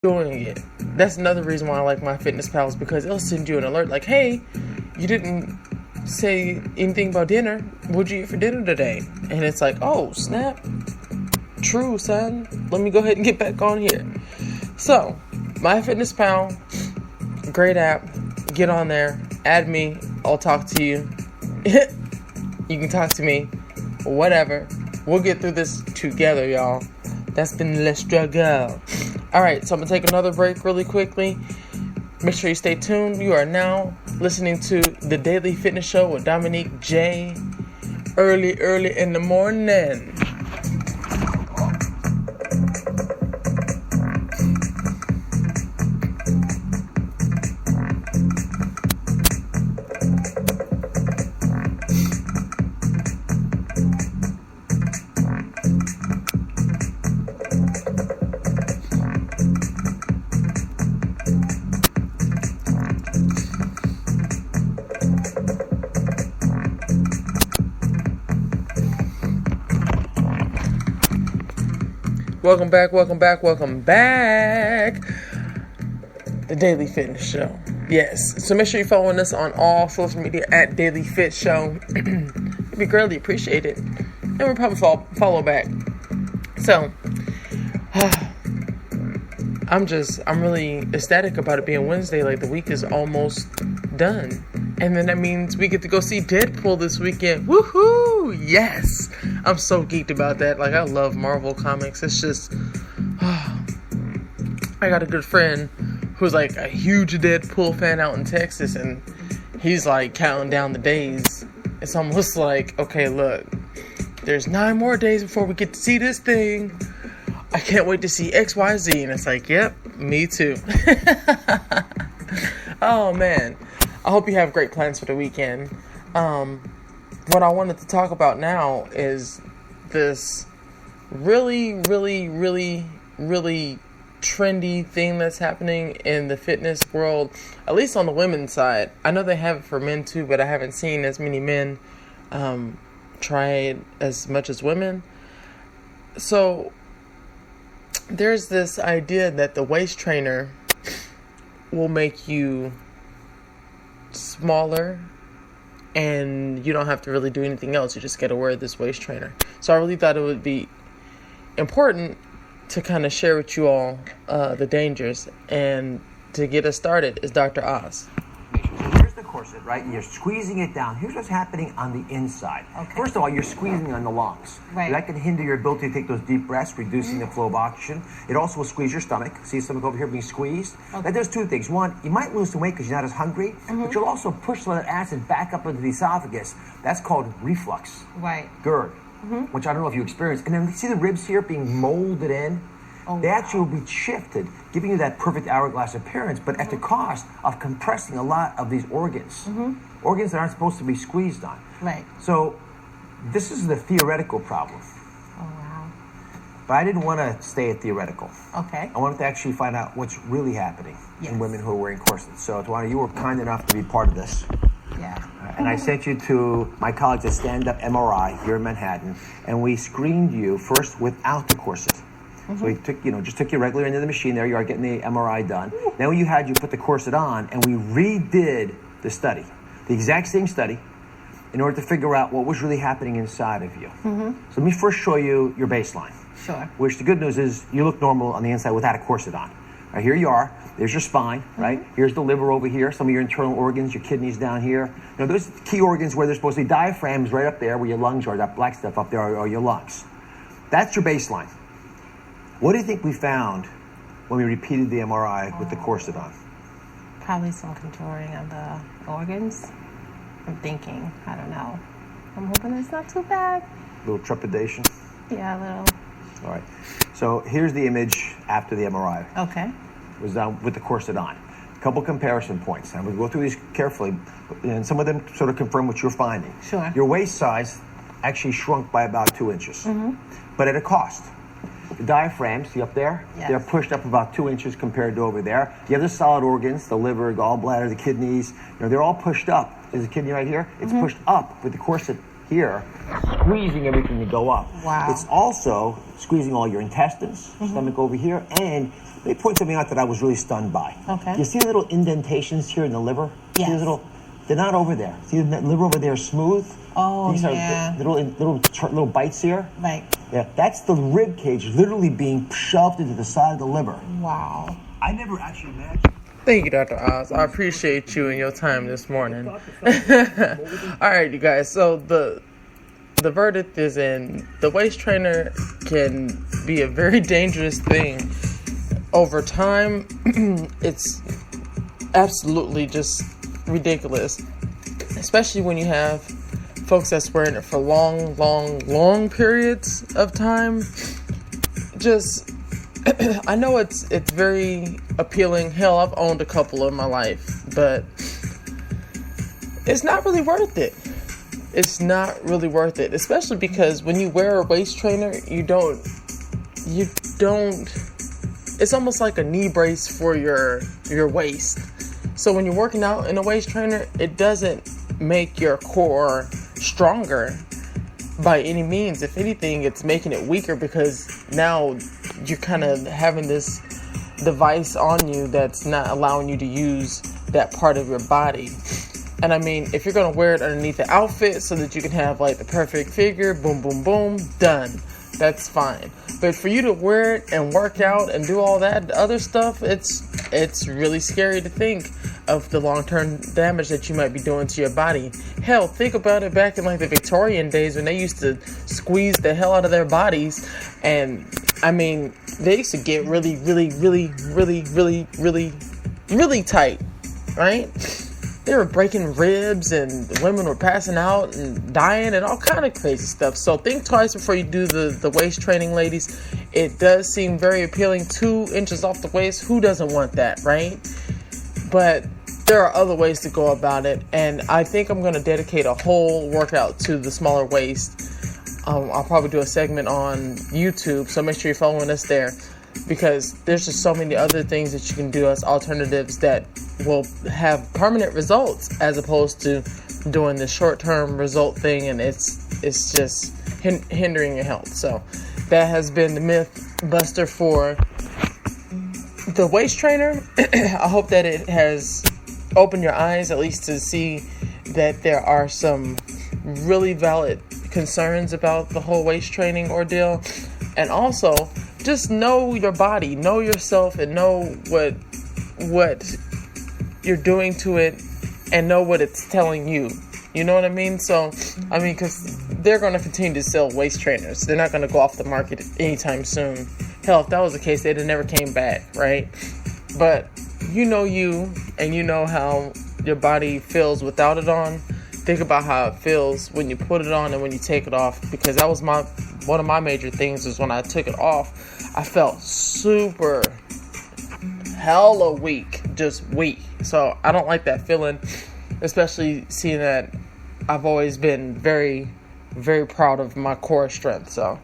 doing it. That's another reason why I like MyFitnessPal, because it'll send you an alert like, hey, you didn't say anything about dinner. What'd you eat for dinner today? And it's like, oh, snap. True, son. Let me go ahead and get back on here. So, MyFitnessPal, great app. Get on there. Add me. I'll talk to you. You can talk to me. Whatever. We'll get through this together, y'all. That's been Le Struggle. Alright, so I'm going to take another break really quickly. Make sure you stay tuned. You are now listening to The Daily Fitness Show with Dominique Jay. Early in the morning. Welcome back. The Daily Fitness Show. Yes. So make sure you're following us on all social media at Daily Fit Show. It'd be greatly appreciated. And we'll probably follow back. So, I'm really ecstatic about it being Wednesday. Like, the week is almost done. And then that means we get to go see Deadpool this weekend. Woohoo! Yes! I'm so geeked about that. Like, I love Marvel comics. It's just... I got a good friend who's like a huge Deadpool fan out in Texas, and he's like counting down the days. It's almost like, okay, look, there's 9 more days before we get to see this thing. I can't wait to see XYZ. And it's like, yep, me too. Oh, man. I hope you have great plans for the weekend. What I wanted to talk about now is this really trendy thing that's happening in the fitness world, at least on the women's side. I know they have it for men too, but I haven't seen as many men try it as much as women. So there's this idea that the waist trainer will make you smaller and you don't have to really do anything else. You just got to wear this waist trainer. So I really thought it would be important to kind of share with you all the dangers. And to get us started is Dr. Oz. Here's the corset, right? You're squeezing it down. Here's what's happening on the inside. Okay. First of all, you're squeezing on the lungs. Right. That can hinder your ability to take those deep breaths, reducing the flow of oxygen. It also will squeeze your stomach. See your stomach over here being squeezed? Okay. That does 2 things. One, you might lose some weight because you're not as hungry, but you'll also push some of that acid back up into the esophagus. That's called reflux. Right. GERD. Which I don't know if you experience. And then see the ribs here being molded in? They actually will be shifted, giving you that perfect hourglass appearance, but at the cost of compressing a lot of these organs. Organs that aren't supposed to be squeezed on. Right. So this is the theoretical problem. Oh, wow. But I didn't want to stay at theoretical. Okay. I wanted to actually find out what's really happening in women who are wearing corsets. So, Tawana, you were kind enough to be part of this. Yeah. And I sent you to my colleagues at Stand Up MRI here in Manhattan, and we screened you first without the corset. So we took you regularly into the machine there. You are getting the MRI done. Then you put the corset on, and we redid the study, the exact same study, in order to figure out what was really happening inside of you. So let me first show you your baseline. Sure. Which the good news is you look normal on the inside without a corset on. Right, here you are. There's your spine, right? Here's the liver over here, some of your internal organs, your kidneys down here. Now, those key organs where they're supposed to be, diaphragms right up there, where your lungs are, that black stuff up there are your lungs. That's your baseline. What do you think we found when we repeated the MRI with the corset on? Probably some contouring of the organs. I'm thinking. I don't know. I'm hoping it's not too bad. A little trepidation? Yeah, a little. All right. So here's the image after the MRI. Okay. It was done with the corset on. A couple comparison points. And we'll go through these carefully, and some of them sort of confirm what you're finding. Sure. Your waist size actually shrunk by about 2 inches, but at a cost. The diaphragms, see up there? Yes. They're pushed up about 2 inches compared to over there. The other solid organs, the liver, gallbladder, the kidneys, they're all pushed up. There's a kidney right here. It's pushed up with the corset here, squeezing everything to go up. Wow. It's also squeezing all your intestines, stomach over here, and Let me point something out that I was really stunned by. Okay. You see the little indentations here in the liver? Yes. See these they're not over there. See the liver over there is smooth? Oh, These yeah. are little bites here. Right. Yeah, that's the rib cage literally being shoved into the side of the liver. Wow. I never actually imagined. Thank you, Dr. Oz. I appreciate you and your time this morning. All right, you guys. So the verdict is in. The waist trainer can be a very dangerous thing. Over time, it's absolutely just ridiculous. Especially when you have folks that's wearing it for long periods of time. Just, I know it's very appealing. Hell, I've owned a couple in my life, but it's not really worth it. It's not really worth it, especially because when you wear a waist trainer, you don't, it's almost like a knee brace for your waist. So when you're working out in a waist trainer, it doesn't make your core stronger by any means. If anything, it's making it weaker because now you're kind of having this device on you that's not allowing you to use that part of your body. And I mean, if you're going to wear it underneath the outfit so that you can have like the perfect figure, boom, boom, boom, done. That's fine. But for you to wear it and work out and do all that other stuff, it's really scary to think of the long-term damage that you might be doing to your body. Hell, think about it back in like the Victorian days when they used to squeeze the hell out of their bodies. And I mean, they used to get really, really, really, really, really, really, really tight, right? They were breaking ribs and women were passing out and dying and all kind of crazy stuff. So think twice before you do the waist training, ladies. It does seem very appealing. 2 inches off the waist. Who doesn't want that, right? But there are other ways to go about it. And I think I'm going to dedicate a whole workout to the smaller waist. I'll probably do a segment on YouTube. So make sure you're following us there. Because there's just so many other things that you can do as alternatives that will have permanent results as opposed to doing the short-term result thing, and it's just hindering your health. So that has been the myth buster for the waist trainer. I hope that it has opened your eyes at least to see that there are some really valid concerns about the whole waist training ordeal, and also just know your body, know yourself, and know what you're doing to it, and know what it's telling you. You know what I mean? So, I mean, because they're going to continue to sell waist trainers. They're not going to go off the market anytime soon. Hell, if that was the case, they'd have never came back, right? But you know you, and you know how your body feels without it on. Think about how it feels when you put it on and when you take it off, because that was one of my major things is when I took it off, I felt super hella weak, just weak. So I don't like that feeling, especially seeing that I've always been very, very proud of my core strength. So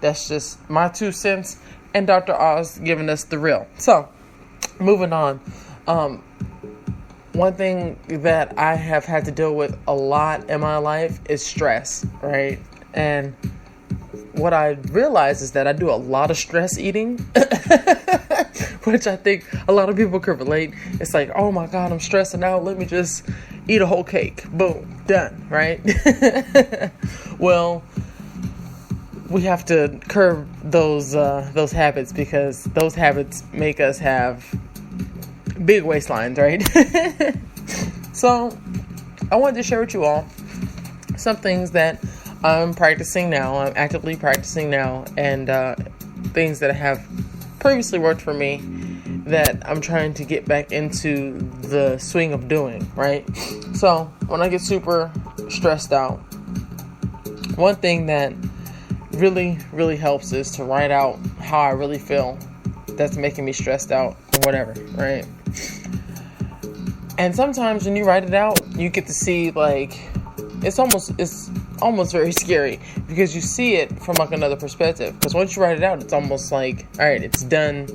that's just my 2 cents, and Dr. Oz giving us the real. So moving on. One thing that I have had to deal with a lot in my life is stress, right? And what I realized is that I do a lot of stress eating, which I think a lot of people could relate. It's like, oh my God, I'm stressing out. Let me just eat a whole cake. Boom, done, right? Well, we have to curb those habits, because those habits make us have big waistlines, right? So I wanted to share with you all some things that I'm practicing now. I'm actively practicing now, and things that have previously worked for me that I'm trying to get back into the swing of doing, right? So when I get super stressed out, one thing that really, really helps is to write out how I really feel that's making me stressed out or whatever, right? And sometimes when you write it out, you get to see, like, it's almost very scary, because you see it from like another perspective. Because once you write it out, it's almost like, all right, it's done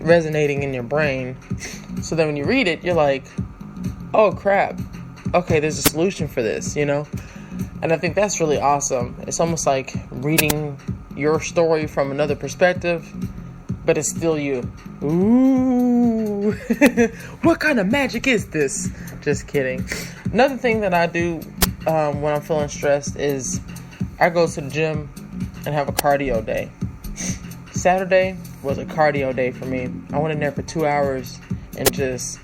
resonating in your brain. So then when you read it, you're like, oh crap, okay, there's a solution for this, you know? And I think that's really awesome. It's almost like reading your story from another perspective. but it's still you. Ooh, what kind of magic is this? Just kidding. Another thing that I do when I'm feeling stressed is I go to the gym and have a cardio day. Saturday was a cardio day for me. I went in there for 2 hours and just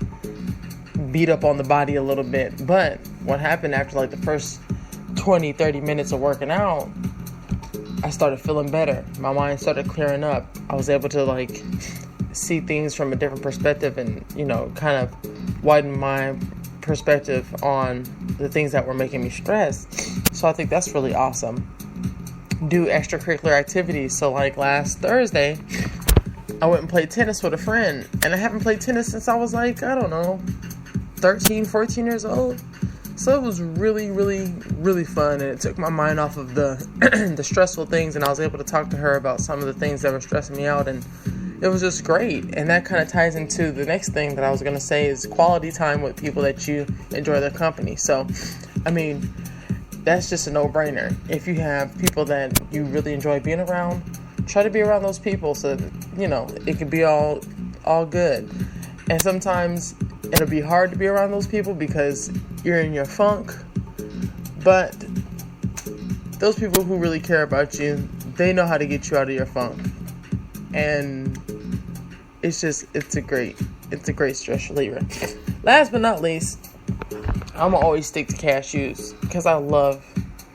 beat up on the body a little bit. But what happened after like the first 20-30 minutes of working out, I started feeling better. My mind started clearing up. I was able to like see things from a different perspective and, you know, kind of widen my perspective on the things that were making me stressed. So I think that's really awesome. Do extracurricular activities. So like last Thursday, I went and played tennis with a friend, and I haven't played tennis since I was like, I don't know, 13, 14 years old. So it was really, really, really fun, and it took my mind off of the the stressful things, and I was able to talk to her about some of the things that were stressing me out, and it was just great. And that kind of ties into the next thing that I was going to say is quality time with people that you enjoy their company. So, I mean, that's just a no-brainer. If you have people that you really enjoy being around, try to be around those people so that, you know, it can be all good. And sometimes it'll be hard to be around those people because you're in your funk. But those people who really care about you, they know how to get you out of your funk. And it's a great stress reliever. Last but not least, I'm gonna always stick to cashews because I love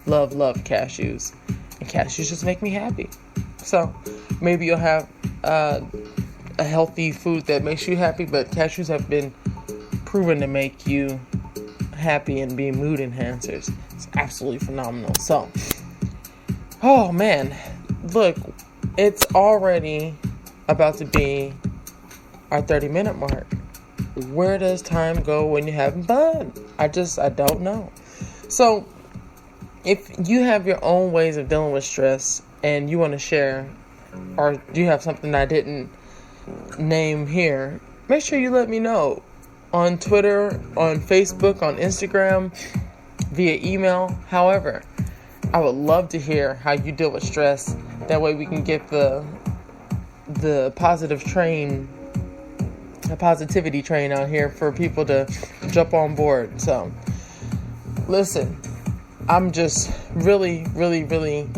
cashews, and cashews just make me happy. So maybe you'll have a healthy food that makes you happy, but cashews have been proven to make you happy and be mood enhancers. It's absolutely phenomenal. So, oh man, look, it's already about to be our 30-minute mark. Where does time go when you're having fun? I don't know. So, if you have your own ways of dealing with stress and you want to share, or you have something I didn't name here, make sure you let me know on Twitter, on Facebook, on Instagram, via email. However, I would love to hear how you deal with stress. That way we can get the positivity train out here for people to jump on board. So, listen, I'm just really, really, really,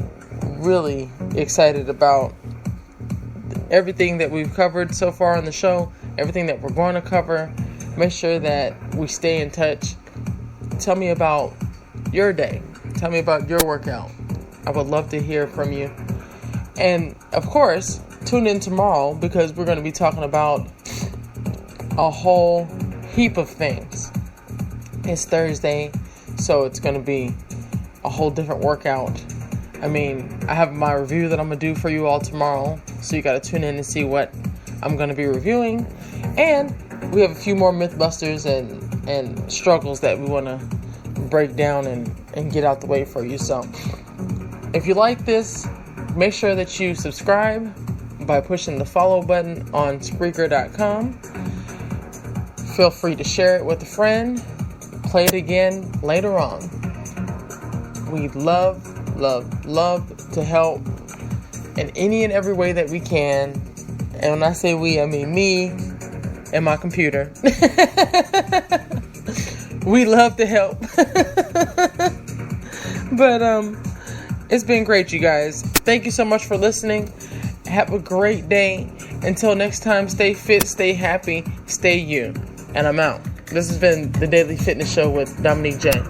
really excited about everything that we've covered so far on the show, everything that we're going to cover. Make sure that we stay in touch. Tell me about your day. Tell me about your workout. I would love to hear from you. And, of course, tune in tomorrow because we're going to be talking about a whole heap of things. It's Thursday, so it's going to be a whole different workout. I mean, I have my review that I'm going to do for you all tomorrow, so you got to tune in and see what I'm going to be reviewing. And we have a few more Mythbusters and struggles that we want to break down and get out the way for you. So, if you like this, make sure that you subscribe by pushing the follow button on Spreaker.com. Feel free to share it with a friend. Play it again later on. We love to help in any and every way that we can. And when I say we, I mean me and my computer. We love to help. But it's been great, you guys. Thank you so much for listening. Have a great day. Until next time, stay fit, stay happy, stay you. And I'm out. This has been the Daily Fitness Show with Dominique Jay.